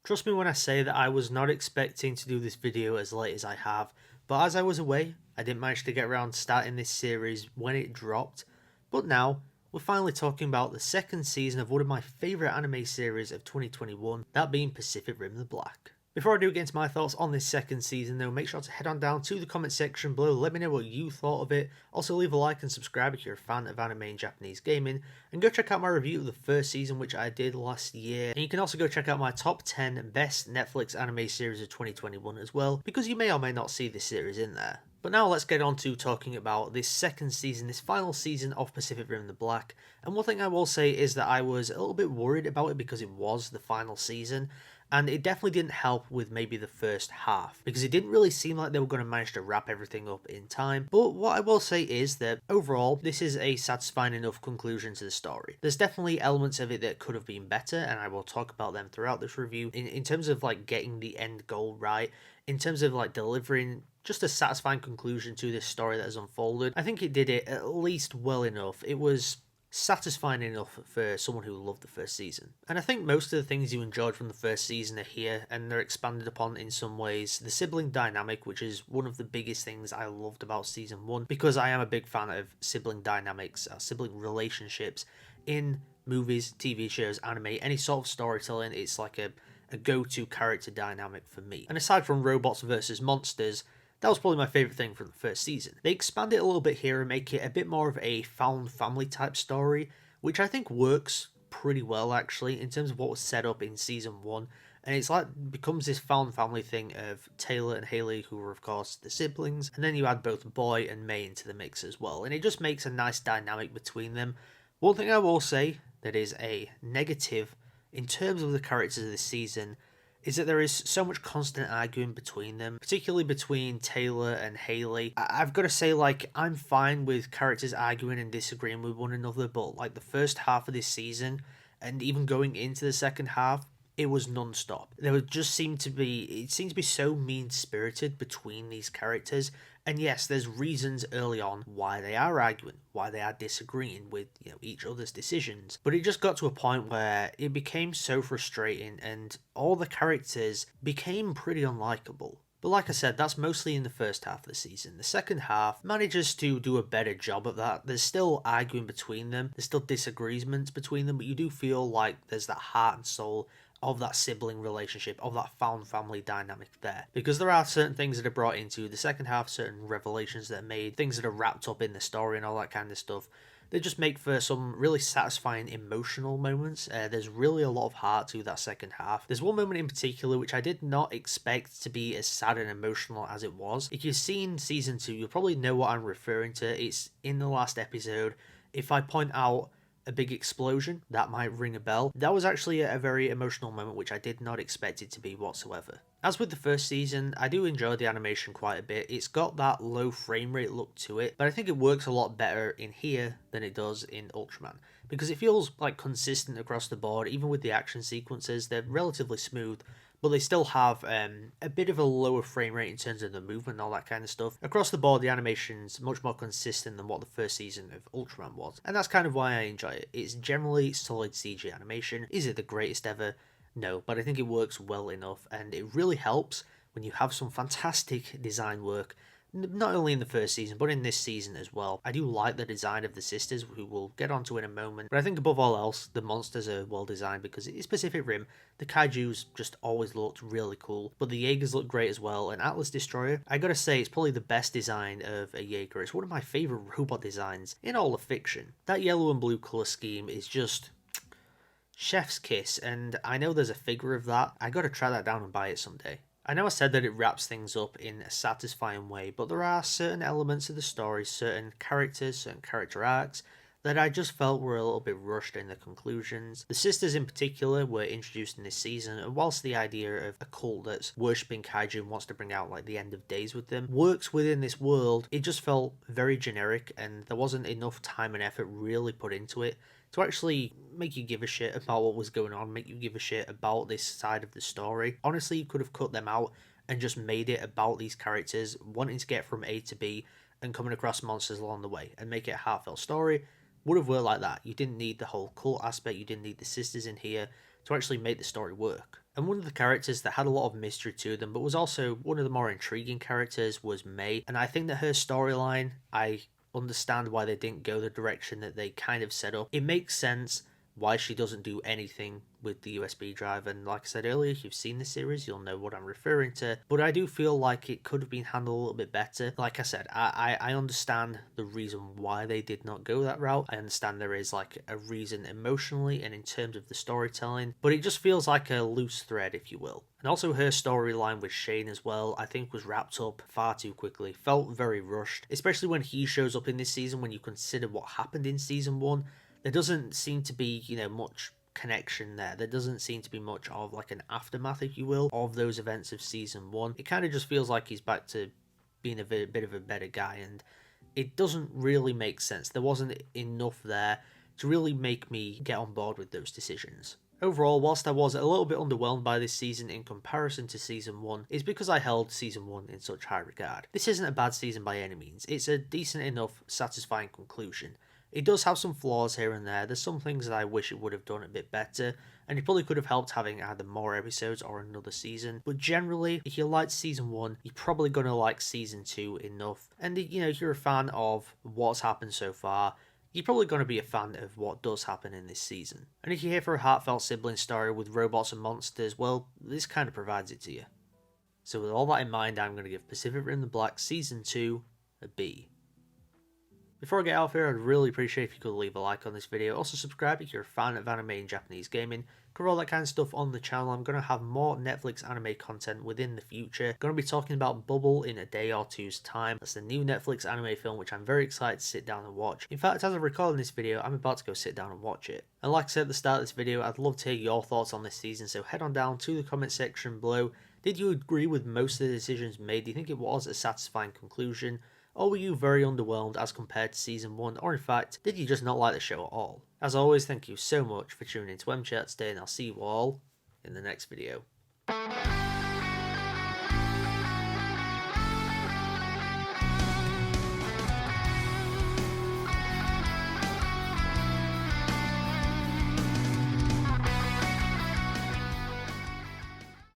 Trust me when I say that I was not expecting to do this video as late as I have, but as I was away, I didn't manage to get around to starting this series when it dropped. But now, we're finally talking about the second season of one of my favourite anime series of 2021, that being Pacific Rim the Black. Before I do get into my thoughts on this second season though, make sure to head on down to the comment section below, let me know what you thought of it. Also leave a like and subscribe if you're a fan of anime and Japanese gaming, and go check out my review of the first season which I did last year. And you can also go check out my top 10 best Netflix anime series of 2021 as well, because you may or may not see this series in there. But now let's get on to talking about this second season, this final season of Pacific Rim the Black. And one thing I will say is that I was a little bit worried about it because it was the final season, and it definitely didn't help with maybe the first half, because it didn't really seem like they were going to manage to wrap everything up in time. But what I will say is that overall, this is a satisfying enough conclusion to the story. There's definitely elements of it that could have been better, and I will talk about them throughout this review, in terms of like getting the end goal right, in terms of like delivering just a satisfying conclusion to this story that has unfolded. I think it did it at least well enough. It was satisfying enough for someone who loved the first season. And I think most of the things you enjoyed from the first season are here, and they're expanded upon in some ways. The sibling dynamic, which is one of the biggest things I loved about season 1, because I am a big fan of sibling dynamics, sibling relationships in movies, TV shows, anime, any sort of storytelling. It's like a go-to character dynamic for me. And aside from robots versus monsters, that was probably my favourite thing from the first season. They expand it a little bit here and make it a bit more of a found family type story, which I think works pretty well actually in terms of what was set up in season 1. And it's like becomes this found family thing of Taylor and Haley, who are of course the siblings, and then you add both Boy and May into the mix as well, and it just makes a nice dynamic between them. One thing I will say that is a negative in terms of the characters of this season is that there is so much constant arguing between them, particularly between Taylor and Haley. I've got to say, like, I'm fine with characters arguing and disagreeing with one another, but like the first half of this season, and even going into the second half, it was non-stop. There would just seemed to be so mean-spirited between these characters. And yes, there's reasons early on why they are arguing, why they are disagreeing with, each other's decisions. But it just got to a point where it became so frustrating and all the characters became pretty unlikable. But like I said, that's mostly in the first half of the season. The second half manages to do a better job of that. There's still arguing between them, there's still disagreements between them, but you do feel like there's that heart and soul of that sibling relationship, of that found family dynamic there. Because there are certain things that are brought into the second half, certain revelations that are made, things that are wrapped up in the story and all that kind of stuff. They just make for some really satisfying emotional moments. There's really a lot of heart to that second half. There's one moment in particular which I did not expect to be as sad and emotional as it was. If you've seen season 2, you'll probably know what I'm referring to. It's in the last episode. If I point out a big explosion, that might ring a bell. That was actually a very emotional moment which I did not expect it to be whatsoever. As with the first season, I do enjoy the animation quite a bit. It's got that low frame rate look to it, but I think it works a lot better in here than it does in Ultraman, because it feels like consistent across the board. Even with the action sequences, they're relatively smooth, but they still have a bit of a lower frame rate in terms of the movement and all that kind of stuff. Across the board, the animation's much more consistent than what the first season of Ultraman was, and that's kind of why I enjoy it. It's generally solid CG animation. Is it the greatest ever? No, but I think it works well enough, and it really helps when you have some fantastic design work, not only in the first season, but in this season as well. I do like the design of the sisters, who we'll get onto in a moment, but I think above all else, the monsters are well designed because it is Pacific Rim. The kaijus just always looked really cool, but the Jaegers look great as well, and Atlas Destroyer, I gotta say, it's probably the best design of a Jaeger. It's one of my favourite robot designs in all of fiction. That yellow and blue colour scheme is just chef's kiss, and I know there's a figure of that. I gotta track that down and buy it someday. I know I said that it wraps things up in a satisfying way, but there are certain elements of the story, certain characters, certain character arcs, that I just felt were a little bit rushed in the conclusions. The sisters in particular were introduced in this season, and whilst the idea of a cult that's worshipping kaiju and wants to bring out like the end of days with them works within this world, it just felt very generic, and there wasn't enough time and effort really put into it to actually make you give a shit about what was going on, make you give a shit about this side of the story. Honestly, you could have cut them out and just made it about these characters wanting to get from A to B and coming across monsters along the way, and make it a heartfelt story, would have worked like that. You didn't need the whole cult aspect, you didn't need the sisters in here to actually make the story work. And one of the characters that had a lot of mystery to them, but was also one of the more intriguing characters, was May. And I think that her storyline, I understand why they didn't go the direction that they kind of set up. It makes sense why she doesn't do anything with the USB drive, and like I said earlier, if you've seen the series, you'll know what I'm referring to. But I do feel like it could have been handled a little bit better. Like I said, I understand the reason why they did not go that route. I understand there is like a reason emotionally and in terms of the storytelling, but it just feels like a loose thread, if you will. And also her storyline with Shane as well, I think was wrapped up far too quickly. Felt very rushed, especially when he shows up in this season. When you consider what happened in season 1, there doesn't seem to be, much connection there. There doesn't seem to be much of like an aftermath, if you will, of those events of season 1. It kind of just feels like he's back to being a bit of a better guy, and it doesn't really make sense. There wasn't enough there to really make me get on board with those decisions. Overall, whilst I was a little bit underwhelmed by this season in comparison to season 1, it's because I held season 1 in such high regard. This isn't a bad season by any means. It's a decent enough, satisfying conclusion. It does have some flaws here and there. There's some things that I wish it would have done a bit better, and it probably could have helped having either more episodes or another season. But generally, if you liked season 1, you're probably going to like season 2 enough. And if you're a fan of what's happened so far, you're probably going to be a fan of what does happen in this season. And if you're here for a heartfelt sibling story with robots and monsters, well, this kind of provides it to you. So with all that in mind, I'm going to give Pacific Rim the Black Season 2 a B. Before I get out of here, I'd really appreciate if you could leave a like on this video. Also subscribe if you're a fan of anime and Japanese gaming. Cover all that kind of stuff on the channel. I'm going to have more Netflix anime content within the future. Going to be talking about Bubble in a day or two's time. That's the new Netflix anime film, which I'm very excited to sit down and watch. In fact, as I'm recording this video, I'm about to go sit down and watch it. And like I said at the start of this video, I'd love to hear your thoughts on this season, so head on down to the comment section below. Did you agree with most of the decisions made? Do you think it was a satisfying conclusion? Or were you very underwhelmed as compared to season 1, or in fact, did you just not like the show at all? As always, thank you so much for tuning into mchat today, and I'll see you all in the next video.